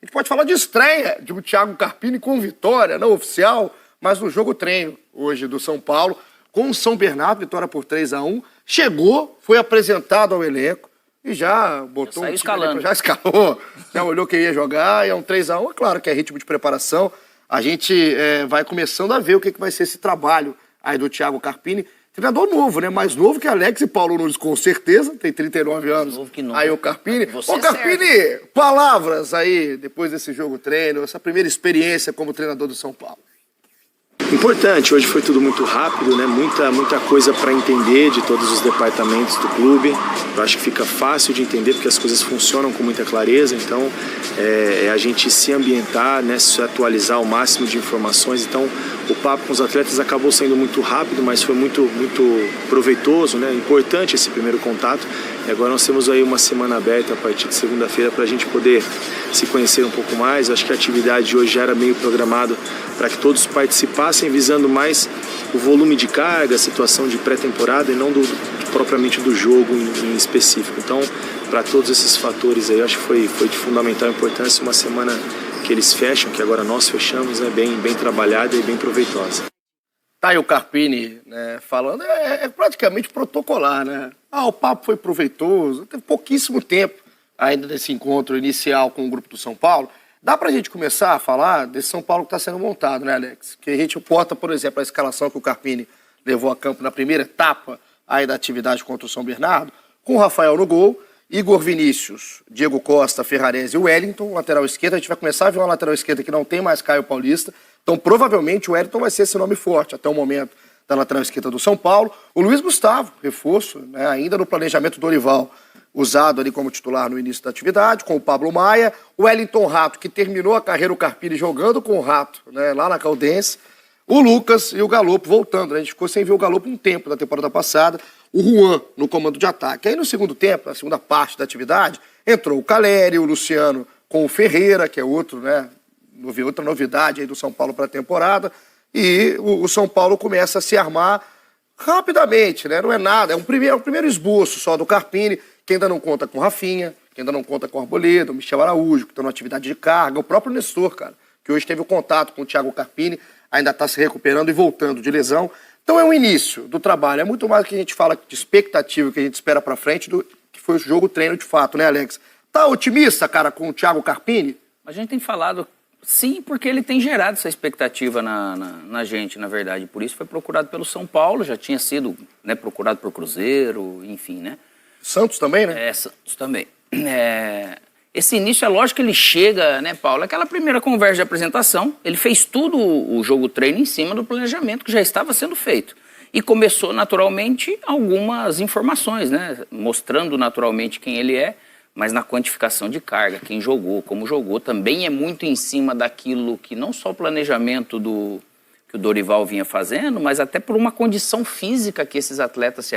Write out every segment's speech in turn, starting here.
A gente pode falar de estreia de Thiago Carpini com vitória, não oficial, mas no jogo treino hoje do São Paulo, com o São Bernardo, vitória por 3-1. Chegou, foi apresentado ao elenco e já botou já escalando. Já escalou, já olhou que ia jogar, e é um 3-1, é claro que é ritmo de preparação. A gente vai começando a ver o que vai ser esse trabalho aí do Thiago Carpini. Treinador novo, né? Mais novo que Alex e Paulo Nunes, com certeza. Tem 39 anos. Novo que novo. Aí o Carpini. Você Ô, Carpini, palavras aí, depois desse jogo treino, essa primeira experiência como treinador do São Paulo. Importante, hoje foi tudo muito rápido, né? Muita coisa para entender de todos os departamentos do clube. Eu acho que fica fácil de entender porque as coisas funcionam com muita clareza, então é a gente se ambientar, né? Se atualizar o máximo de informações. Então o papo com os atletas acabou sendo muito rápido, mas foi muito proveitoso, né? Importante esse primeiro contato. E agora nós temos aí uma semana aberta a partir de segunda-feira para a gente poder se conhecer um pouco mais. Eu acho que a atividade de hoje já era meio programado para que todos participassem, visando mais o volume de carga, a situação de pré-temporada e não propriamente do jogo em específico. Então, para todos esses fatores aí, eu acho que foi de fundamental importância uma semana que eles fecham, que agora nós fechamos, né, bem trabalhada e bem proveitosa. Tá aí o Carpini, né, falando, é praticamente protocolar, né? O papo foi proveitoso, teve pouquíssimo tempo ainda desse encontro inicial com o grupo do São Paulo. Dá pra gente começar a falar desse São Paulo que está sendo montado, né, Alex? Que a gente porta, por exemplo, a escalação que o Carpini levou a campo na primeira etapa aí da atividade contra o São Bernardo, com o Rafael no gol, Igor Vinícius, Diego Costa, Ferrarese e Wellington, lateral esquerda. A gente vai começar a ver uma lateral esquerda que não tem mais Caio Paulista, então provavelmente o Wellington vai ser esse nome forte até o momento da lateral esquerda do São Paulo. O Luiz Gustavo, reforço, né, ainda no planejamento do Dorival, usado ali como titular no início da atividade, com o Pablo Maia, o Wellington Rato, que terminou a carreira o Carpini jogando com o Rato, né, lá na Caldense, o Lucas e o Galopo voltando, né? A gente ficou sem ver o Galopo um tempo da temporada passada, o Juan no comando de ataque. Aí no segundo tempo, na segunda parte da atividade, entrou o Caleri, o Luciano com o Ferreira, que é outro, né, outra novidade aí do São Paulo para a temporada, e o São Paulo começa a se armar rapidamente, né? Não é nada, é um primeiro esboço só do Carpini, que ainda não conta com o Rafinha, que ainda não conta com o Arboleda, o Michel Araújo, que está numa atividade de carga, o próprio Nestor, cara, que hoje teve o contato com o Thiago Carpini, ainda está se recuperando e voltando de lesão. Então é um início do trabalho, é muito mais do que a gente fala de expectativa, que a gente espera para frente, do que foi o jogo treino de fato, né, Alex? Tá otimista, cara, com o Thiago Carpini? A gente tem falado, sim, porque ele tem gerado essa expectativa na gente, na verdade. Por isso foi procurado pelo São Paulo, já tinha sido, né, procurado por Cruzeiro, enfim, né? Santos também, né? Santos também. Esse início, é lógico que ele chega, né, Paulo? Aquela primeira conversa de apresentação, ele fez tudo o jogo treino em cima do planejamento que já estava sendo feito. E começou, naturalmente, algumas informações, né? Mostrando naturalmente quem ele é, mas na quantificação de carga, quem jogou, como jogou, também é muito em cima daquilo que não só o planejamento que o Dorival vinha fazendo, mas até por uma condição física que esses atletas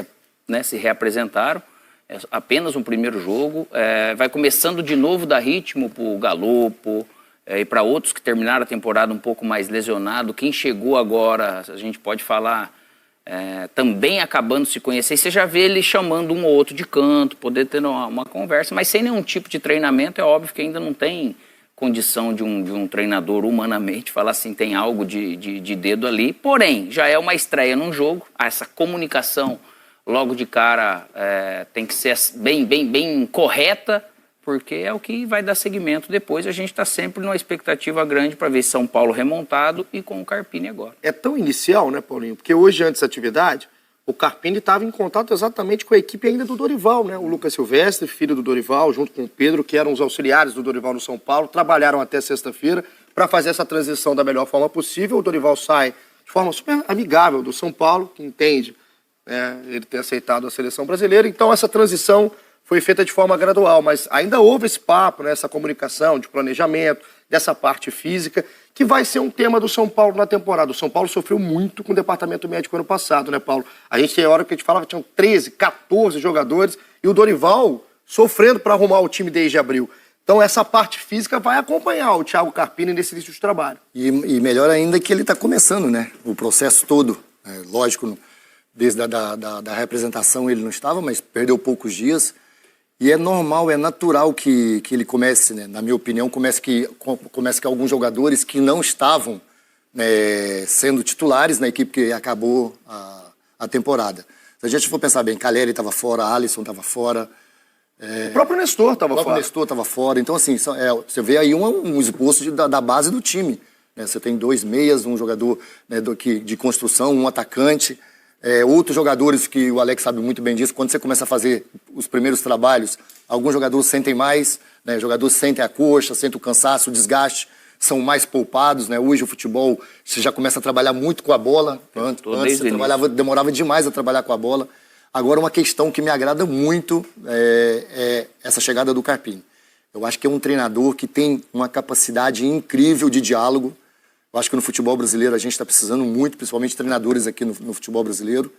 se reapresentaram. É apenas um primeiro jogo, vai começando de novo dar ritmo para o Galopo e para outros que terminaram a temporada um pouco mais lesionado. Quem chegou agora, a gente pode falar, também acabando de se conhecer, e você já vê ele chamando um ou outro de canto, poder ter uma conversa, mas sem nenhum tipo de treinamento. É óbvio que ainda não tem condição de um treinador humanamente falar assim, tem algo de dedo ali, porém, já é uma estreia num jogo, essa comunicação logo de cara tem que ser bem correta, porque é o que vai dar seguimento depois. A gente está sempre numa expectativa grande para ver São Paulo remontado e com o Carpini agora. É tão inicial, né, Paulinho? Porque hoje, antes da atividade, o Carpini estava em contato exatamente com a equipe ainda do Dorival, né? O Lucas Silvestre, filho do Dorival, junto com o Pedro, que eram os auxiliares do Dorival no São Paulo, trabalharam até sexta-feira para fazer essa transição da melhor forma possível. O Dorival sai de forma super amigável do São Paulo, que entende ele ter aceitado a seleção brasileira. Então essa transição foi feita de forma gradual, mas ainda houve esse papo, né, essa comunicação de planejamento, dessa parte física, que vai ser um tema do São Paulo na temporada. O São Paulo sofreu muito com o departamento médico ano passado, né, Paulo? A gente tem hora que a gente falava que tinham 13, 14 jogadores e o Dorival sofrendo para arrumar o time desde abril. Então essa parte física vai acompanhar o Thiago Carpini nesse início de trabalho. E melhor ainda que ele está começando, né? O processo todo, lógico, desde a da representação ele não estava, mas perdeu poucos dias. E é normal, é natural que ele comece, né, na minha opinião, comece que alguns jogadores que não estavam sendo titulares na equipe que acabou a temporada. Se a gente for pensar bem, Caleri estava fora, Alisson estava fora. O próprio Nestor estava fora. O próprio Nestor estava fora. Então, assim, você vê aí um esboço da base do time. Né? Você tem 2 meias, um jogador, né, de construção, um atacante. Outros jogadores que o Alex sabe muito bem disso, quando você começa a fazer os primeiros trabalhos, alguns jogadores sentem mais, né? Jogadores sentem a coxa, sentem o cansaço, o desgaste, são mais poupados, né? Hoje o futebol, você já começa a trabalhar muito com a bola. Antes você demorava demais a trabalhar com a bola. Agora, uma questão que me agrada muito é essa chegada do Carpini. Eu acho que é um treinador que tem uma capacidade incrível de diálogo. Eu acho que no futebol brasileiro a gente está precisando muito, principalmente treinadores aqui no futebol brasileiro,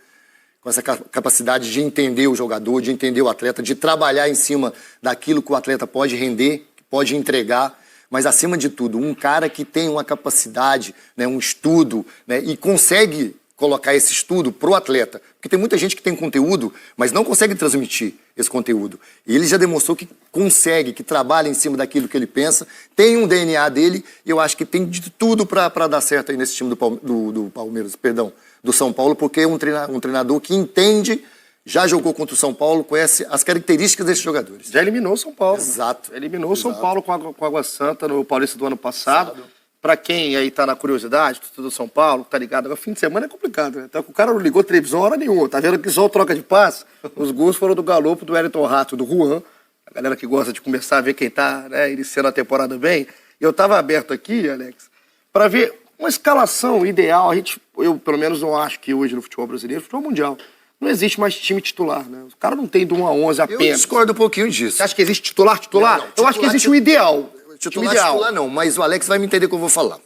com essa capacidade de entender o jogador, de entender o atleta, de trabalhar em cima daquilo que o atleta pode render, que pode entregar, mas acima de tudo, um cara que tem uma capacidade, né, um estudo, né, e consegue colocar esse estudo pro atleta. Porque tem muita gente que tem conteúdo, mas não consegue transmitir esse conteúdo. E ele já demonstrou que consegue, que trabalha em cima daquilo que ele pensa, tem um DNA dele, e eu acho que tem de tudo para dar certo aí nesse time do Palmeiras, perdão, do São Paulo, porque é um treinador que entende, já jogou contra o São Paulo, conhece as características desses jogadores. Já eliminou o São Paulo. Exato. Eliminou o São Paulo com a Água Santa no Paulista do ano passado. Para quem aí tá na curiosidade, do São Paulo, tá ligado? Agora, fim de semana é complicado, né? Então, o cara não ligou televisão hora nenhuma. Tá vendo que só troca de passe? Os gols foram do Galopo, do Wellington Rato, do Juan. A galera que gosta de começar a ver quem tá, né, iniciando a temporada bem. Eu tava aberto aqui, Alex, para ver uma escalação ideal. Eu, pelo menos, não acho que hoje no futebol brasileiro, futebol mundial, não existe mais time titular, né? O cara não tem de 1 a 11 apenas. Eu discordo um pouquinho disso. Você acha que existe titular? Não, eu acho que existe um ideal. Titular não, mas o Alex vai me entender o que eu vou falar.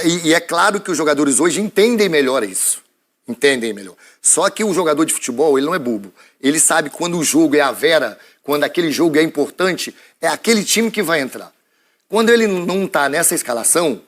E é claro que os jogadores hoje entendem melhor isso. Entendem melhor. Só que o jogador de futebol, ele não é bobo. Ele sabe quando o jogo é a vera, quando aquele jogo é importante, é aquele time que vai entrar. Quando ele não tá nessa escalação,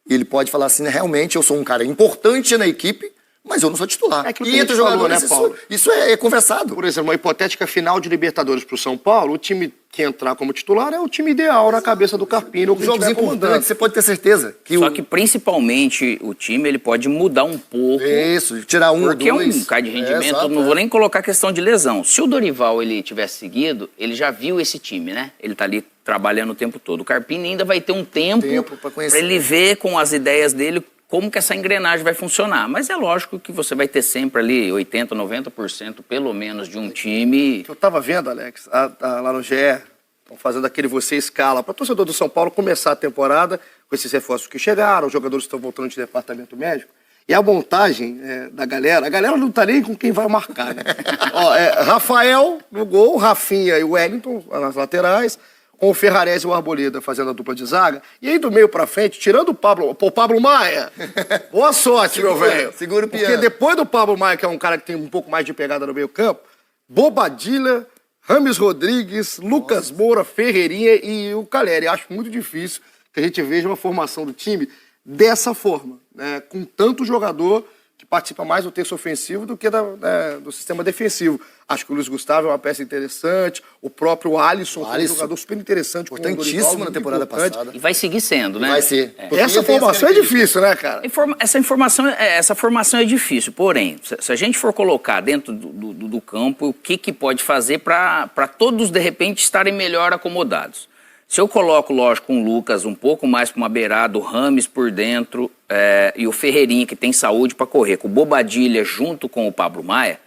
ele pode falar assim, realmente, eu sou um cara importante na equipe, mas eu não sou titular. E entre os jogadores, né, Paulo? Isso é conversado. Por exemplo, uma hipotética final de Libertadores pro São Paulo, o time que entrar como titular é o time ideal na cabeça do Carpini. Os jogos importantes, você pode ter certeza. Só que principalmente o time ele pode mudar um pouco. Isso, tirar um ou dois. Porque é um cara de rendimento, não vou nem colocar questão de lesão. Se o Dorival ele tivesse seguido, ele já viu esse time, né? Ele tá ali trabalhando o tempo todo. O Carpini ainda vai ter um tempo para ele ver com as ideias dele como que essa engrenagem vai funcionar. Mas é lógico que você vai ter sempre ali 80%, 90% pelo menos de um time. Eu tava vendo, Alex, lá no GE, estão fazendo aquele você escala para o torcedor do São Paulo começar a temporada com esses reforços que chegaram, os jogadores estão voltando de departamento médico. E a montagem da galera, a galera não tá nem com quem vai marcar, né? Rafael no gol, Rafinha e o Wellington nas laterais, com o Ferrarese e o Arboleda fazendo a dupla de zaga. E aí do meio pra frente, tirando o Pablo Maia, boa sorte, meu velho. Segura o piano. Porque depois do Pablo Maia, que é um cara que tem um pouco mais de pegada no meio campo, Bobadilla, Rames Rodrigues, Lucas Moura, Ferreirinha e o Caleri. Acho muito difícil que a gente veja uma formação do time dessa forma, né? Com tanto jogador que participa mais do terço ofensivo do que do sistema defensivo. Acho que o Luiz Gustavo é uma peça interessante, o próprio Alisson foi um jogador super interessante. Importantíssimo na temporada passada. E vai seguir sendo, né? Vai ser. Essa formação é difícil, né, cara? Essa formação é difícil, porém, se a gente for colocar dentro do campo, o que pode fazer para todos, de repente, estarem melhor acomodados? Se eu coloco, lógico, um Lucas um pouco mais para uma beirada, o Rames por dentro e o Ferreirinha, que tem saúde para correr, com o Bobadilla junto com o Pablo Maia,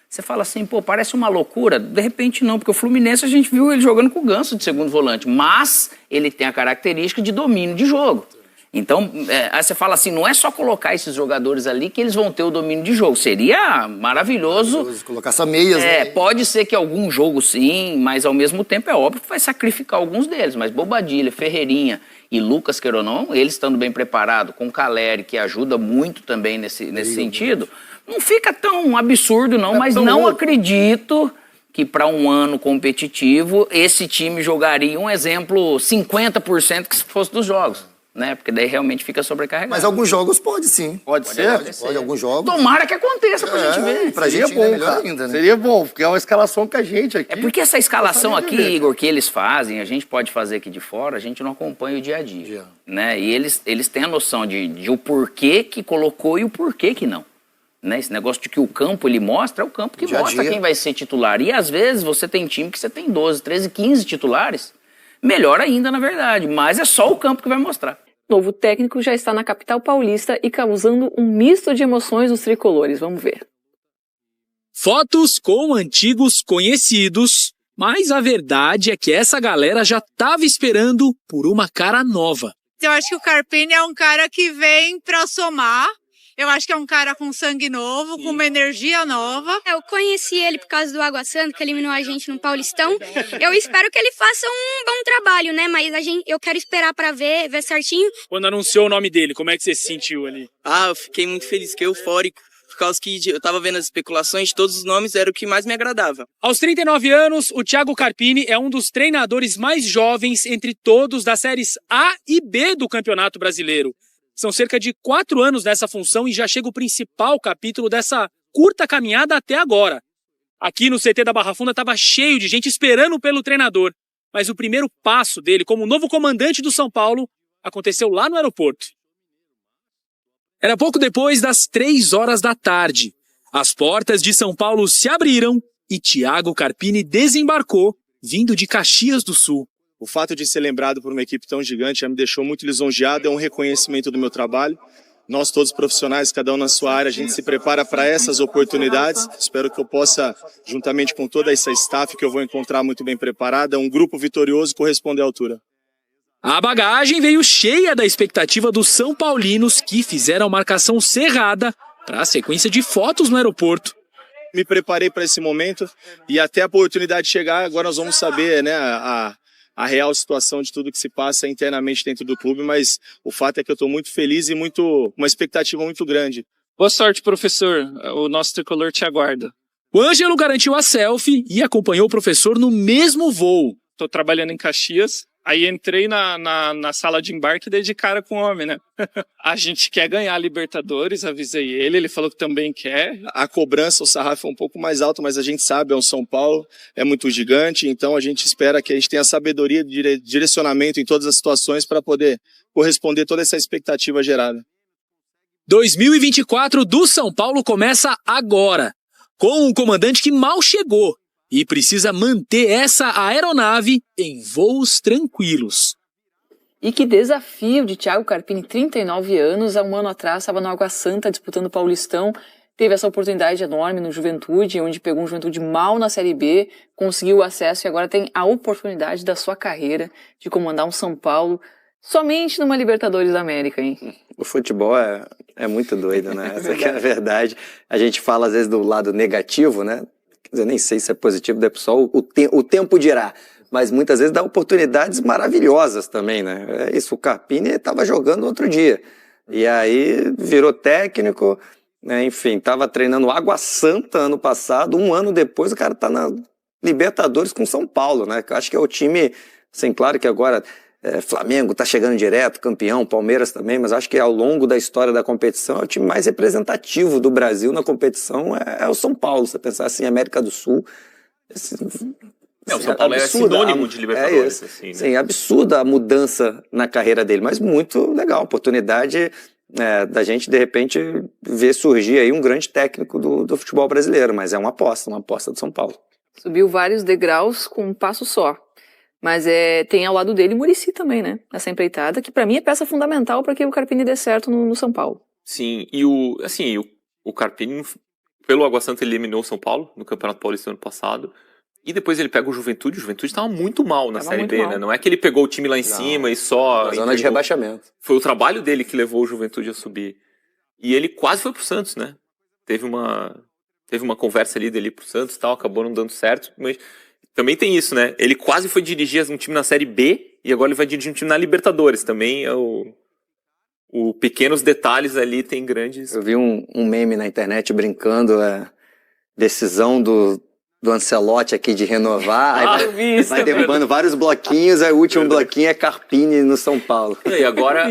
você fala assim, pô, parece uma loucura. De repente não, porque o Fluminense a gente viu ele jogando com o Ganso de segundo volante, mas ele tem a característica de domínio de jogo. Então, aí você fala assim, não é só colocar esses jogadores ali que eles vão ter o domínio de jogo. Seria maravilhoso. Colocar essa meias, né? Pode ser que algum jogo sim, mas ao mesmo tempo é óbvio que vai sacrificar alguns deles. Mas Bobadilla, Ferreirinha e Lucas, queira ou não, eles estando bem preparados, com Caleri, que ajuda muito também nesse sentido, não fica tão absurdo não, mas não acredito que para um ano competitivo esse time jogaria, um exemplo, 50% que se fosse dos jogos. né? Porque daí realmente fica sobrecarregado. Mas alguns jogos pode sim. Pode ser? Pode, alguns jogos. Tomara que aconteça pra gente ver. Pra Seria gente bom, ainda é melhor cara. ainda, né? Seria bom, porque é uma escalação que a gente aqui... É porque essa escalação Gostaria de aqui, ver. Igor, que eles fazem, a gente pode fazer aqui de fora, a gente não acompanha o dia a dia. Né? E eles têm a noção de o porquê que colocou e o porquê que não. Né? Esse negócio de que o campo ele mostra, é o campo que Dia a mostra dia. quem vai ser titular. E às vezes você tem time que você tem 12, 13, 15 titulares. Melhor ainda, na verdade. Mas é só o campo que vai mostrar. O novo técnico já está na capital paulista e causando um misto de emoções nos tricolores. Vamos ver. Fotos com antigos conhecidos, mas a verdade é que essa galera já estava esperando por uma cara nova. Eu acho que o Carpini é um cara que vem pra somar. Eu acho que é um cara com sangue novo, com uma energia nova. Eu conheci ele por causa do Água Santa, que eliminou a gente no Paulistão. Eu espero que ele faça um bom trabalho, né? Mas eu quero esperar pra ver certinho. Quando anunciou o nome dele, como é que você se sentiu ali? Eu fiquei muito feliz, fiquei eufórico. Por causa que eu tava vendo as especulações, todos os nomes eram o que mais me agradava. Aos 39 anos, o Thiago Carpini é um dos treinadores mais jovens entre todos das séries A e B do Campeonato Brasileiro. São cerca de 4 anos nessa função e já chega o principal capítulo dessa curta caminhada até agora. Aqui no CT da Barra Funda estava cheio de gente esperando pelo treinador, mas o primeiro passo dele como novo comandante do São Paulo aconteceu lá no aeroporto. Era pouco depois das 3 horas da tarde. As portas de São Paulo se abriram e Thiago Carpini desembarcou, vindo de Caxias do Sul. O fato de ser lembrado por uma equipe tão gigante já me deixou muito lisonjeado, é um reconhecimento do meu trabalho. Nós todos profissionais, cada um na sua área, a gente se prepara para essas oportunidades. Espero que eu possa, juntamente com toda essa staff que eu vou encontrar muito bem preparada, um grupo vitorioso corresponder à altura. A bagagem veio cheia da expectativa dos São Paulinos que fizeram marcação cerrada para a sequência de fotos no aeroporto. Me preparei para esse momento e até a oportunidade chegar, agora nós vamos saber, né, a real situação de tudo que se passa internamente dentro do clube, mas o fato é que eu estou muito feliz e uma expectativa muito grande. Boa sorte, professor. O nosso tricolor te aguarda. O Ângelo garantiu a selfie e acompanhou o professor no mesmo voo. Estou trabalhando em Caxias, aí entrei na sala de embarque e dei de cara com o homem, né? A gente quer ganhar a Libertadores, avisei ele falou que também quer. A cobrança, o sarrafo é um pouco mais alto, mas a gente sabe, é um São Paulo, é muito gigante, então a gente espera que a gente tenha sabedoria de direcionamento em todas as situações para poder corresponder toda essa expectativa gerada. 2024 do São Paulo começa agora, com um comandante que mal chegou e precisa manter essa aeronave em voos tranquilos. E que desafio de Thiago Carpini, 39 anos, há um ano atrás estava no Água Santa disputando o Paulistão, teve essa oportunidade enorme no Juventude, onde pegou um Juventude mal na Série B, conseguiu o acesso e agora tem a oportunidade da sua carreira de comandar um São Paulo somente numa Libertadores da América, hein? O futebol é muito doido, né? Essa que é a verdade. A gente fala às vezes do lado negativo, né? Quer dizer, nem sei se é positivo, deve só o tempo dirá. Mas muitas vezes dá oportunidades maravilhosas também, né? É isso, o Carpini estava jogando outro dia. E aí virou técnico, né? Enfim, estava treinando Água Santa ano passado, um ano depois o cara está na Libertadores com São Paulo, né? Eu acho que é o time, assim, claro que agora Flamengo está chegando direto, campeão, Palmeiras também, mas acho que ao longo da história da competição é o time mais representativo do Brasil na competição, é o São Paulo. Você pensar assim, América do Sul... o São Paulo é sinônimo de Libertadores. Assim, né? Sim, absurda a mudança na carreira dele, mas muito legal, oportunidade da gente de repente ver surgir aí um grande técnico do futebol brasileiro, mas é uma aposta do São Paulo. Subiu vários degraus com um passo só, mas tem ao lado dele o Muricy também, né, nessa empreitada, que pra mim é peça fundamental para que o Carpini dê certo no São Paulo. Sim, e o Carpini, pelo Água Santa, ele eliminou o São Paulo no Campeonato Paulista ano passado. E depois ele pega o Juventude estava muito mal na Série B, né? Não é que ele pegou o time lá em cima e só... Na zona de rebaixamento. Foi o trabalho dele que levou o Juventude a subir. E ele quase foi pro Santos, né? Teve uma conversa ali dele pro Santos e tal, acabou não dando certo. Mas também tem isso, né? Ele quase foi dirigir um time na Série B e agora ele vai dirigir um time na Libertadores. Também é o pequenos detalhes ali tem grandes... Eu vi um meme na internet brincando, decisão do Ancelotti aqui de renovar, aí eu vi isso vai também. derrubando vários bloquinhos, aí o último bloquinho é Carpini no São Paulo. E agora,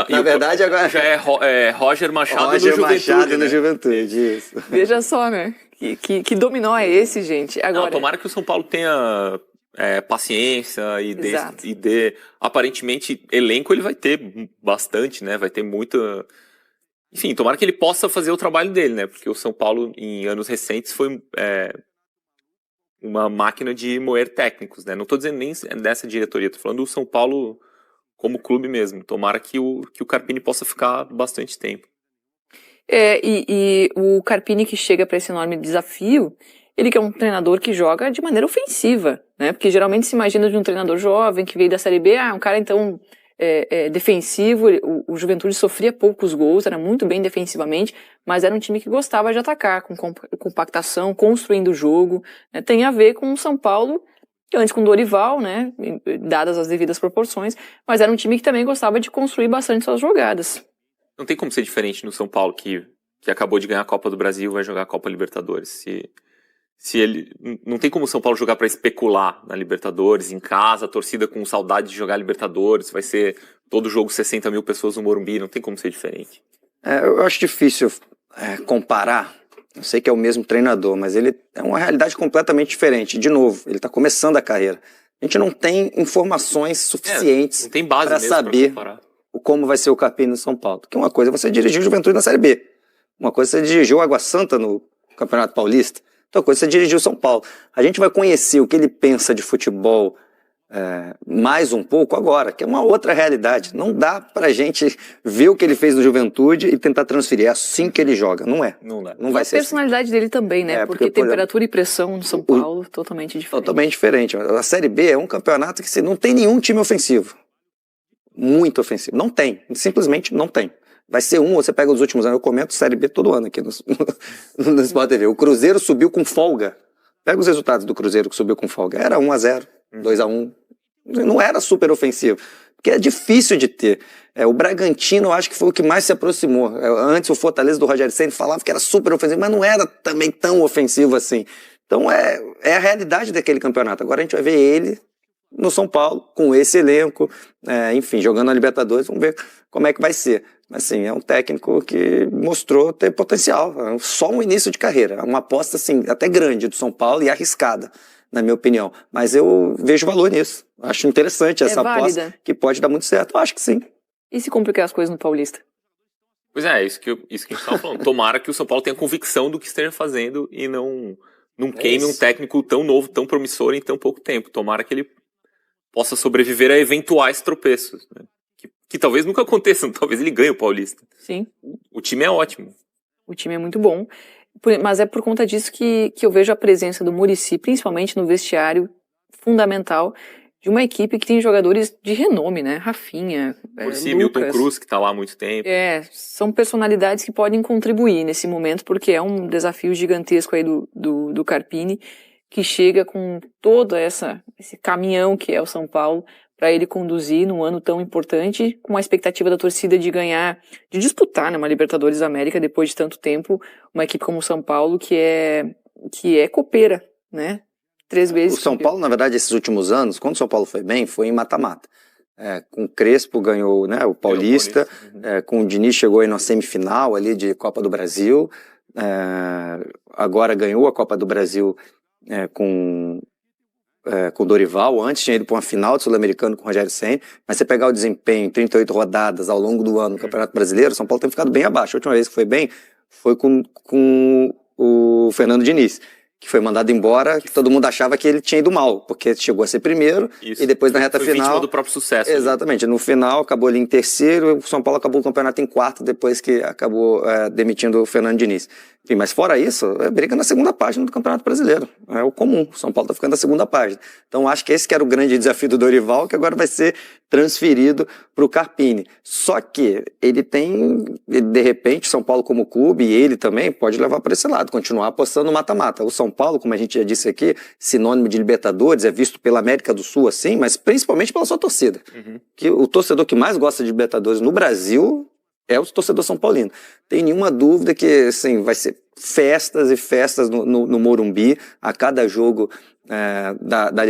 Na verdade, agora já é Roger Machado Roger no Juventude. Machado né? no Juventude, isso. Veja só, né? Que dominó é esse, gente? Não, Agora, tomara que o São Paulo tenha paciência Exato. e dê. Aparentemente, elenco ele vai ter bastante, né? Vai ter muita. Enfim, tomara que ele possa fazer o trabalho dele, né? Porque o São Paulo, em anos recentes, foi uma máquina de moer técnicos, né? Não tô dizendo nem dessa diretoria, tô falando do São Paulo como clube mesmo. Tomara que o Carpini possa ficar bastante tempo. e o Carpini que chega para esse enorme desafio, ele que é um treinador que joga de maneira ofensiva, né? Porque geralmente se imagina de um treinador jovem que veio da Série B, um cara então defensivo, o Juventude sofria poucos gols, era muito bem defensivamente, mas era um time que gostava de atacar, com compactação, construindo o jogo, né? Tem a ver com o São Paulo, antes com o Dorival, né? Dadas as devidas proporções, mas era um time que também gostava de construir bastante suas jogadas. Não tem como ser diferente no São Paulo, que acabou de ganhar a Copa do Brasil, vai jogar a Copa Libertadores. Se ele não tem como o São Paulo jogar para especular na Libertadores, em casa, a torcida com saudade de jogar Libertadores, vai ser todo jogo 60 mil pessoas no Morumbi, não tem como ser diferente. Eu acho difícil comparar, eu sei que é o mesmo treinador, mas ele é uma realidade completamente diferente. De novo, ele está começando a carreira. A gente não tem informações suficientes não tem base para mesmo saber pra comparar. como vai ser o Carpini no São Paulo. Porque uma coisa é você dirigir o Juventude na Série B, uma coisa é você dirigir o Água Santa no Campeonato Paulista, outra coisa é você dirigir o São Paulo. A gente vai conhecer o que ele pensa de futebol mais um pouco agora, que é uma outra realidade. Não dá pra gente ver o que ele fez no Juventude e tentar transferir. É assim que ele joga. Não é. Não dá. Não vai A ser assim. personalidade dele também, né? Porque temperatura e pressão no São Paulo, totalmente diferente. Totalmente diferente. A Série B é um campeonato que não tem nenhum time ofensivo. Muito ofensivo. Não tem. Simplesmente não tem. Vai ser você pega os últimos anos. Eu comento Série B todo ano aqui no Sport TV. O Cruzeiro subiu com folga. Pega os resultados do Cruzeiro que subiu com folga. Era 1-0, 2-1. Não era super ofensivo. Porque é difícil de ter. O Bragantino, eu acho que foi o que mais se aproximou. Antes, o Fortaleza do Rogério Ceni falava que era super ofensivo, mas não era também tão ofensivo assim. Então, é a realidade daquele campeonato. Agora a gente vai ver ele no São Paulo, com esse elenco, enfim, jogando na Libertadores. Vamos ver como é que vai ser. Mas, assim, é um técnico que mostrou ter potencial. Só um início de carreira. Uma aposta, assim, até grande do São Paulo e arriscada, na minha opinião. Mas eu vejo valor nisso. Acho interessante essa aposta, que pode dar muito certo. Eu acho que sim. E se complicar as coisas no Paulista? Pois é, isso que a gente estava falando. Tomara que o São Paulo tenha convicção do que esteja fazendo e não queime um técnico tão novo, tão promissor em tão pouco tempo. Tomara que ele possa sobreviver a eventuais tropeços, né? Que talvez nunca aconteçam, talvez ele ganhe o Paulista. Sim. O time é ótimo. O time é muito bom. Mas é por conta disso que eu vejo a presença do Muricy, principalmente no vestiário, fundamental, de uma equipe que tem jogadores de renome, né? Rafinha, Muricy, Milton Cruz, que está lá há muito tempo. São personalidades que podem contribuir nesse momento, porque é um desafio gigantesco aí do Carpini, que chega com todo esse caminhão que é o São Paulo, para ele conduzir num ano tão importante, com a expectativa da torcida de ganhar, de disputar numa Libertadores da América depois de tanto tempo, uma equipe como o São Paulo que é copeira, né? 3 vezes. O São Paulo, na verdade, esses últimos anos, quando o São Paulo foi bem, foi em mata-mata. Com o Crespo ganhou, né, o Paulista, com o Diniz chegou aí na semifinal ali de Copa do Brasil, agora ganhou a Copa do Brasil com o Dorival, antes tinha ido para uma final do Sul-Americano com o Rogério Ceni, mas você pegar o desempenho em 38 rodadas ao longo do ano no Campeonato Brasileiro, o São Paulo tem ficado bem abaixo. A última vez que foi bem foi com o Fernando Diniz, que foi mandado embora, que todo mundo achava que ele tinha ido mal, porque chegou a ser primeiro, e depois na reta foi final... vítima do próprio sucesso. Exatamente, no final acabou ali em terceiro, o São Paulo acabou o campeonato em quarto, depois que acabou demitindo o Fernando Diniz. Enfim, mas fora isso, briga na segunda página do Campeonato Brasileiro, é o comum, o São Paulo está ficando na segunda página. Então acho que esse que era o grande desafio do Dorival, que agora vai ser transferido para o Carpini. Só que ele tem, de repente, São Paulo como clube, e ele também pode levar para esse lado, continuar apostando no mata-mata. O São Paulo, como a gente já disse aqui, sinônimo de Libertadores, é visto pela América do Sul assim, mas principalmente pela sua torcida. Que o torcedor que mais gosta de Libertadores no Brasil é o torcedor são paulino. Tem nenhuma dúvida que assim, vai ser festas e festas no Morumbi a cada jogo da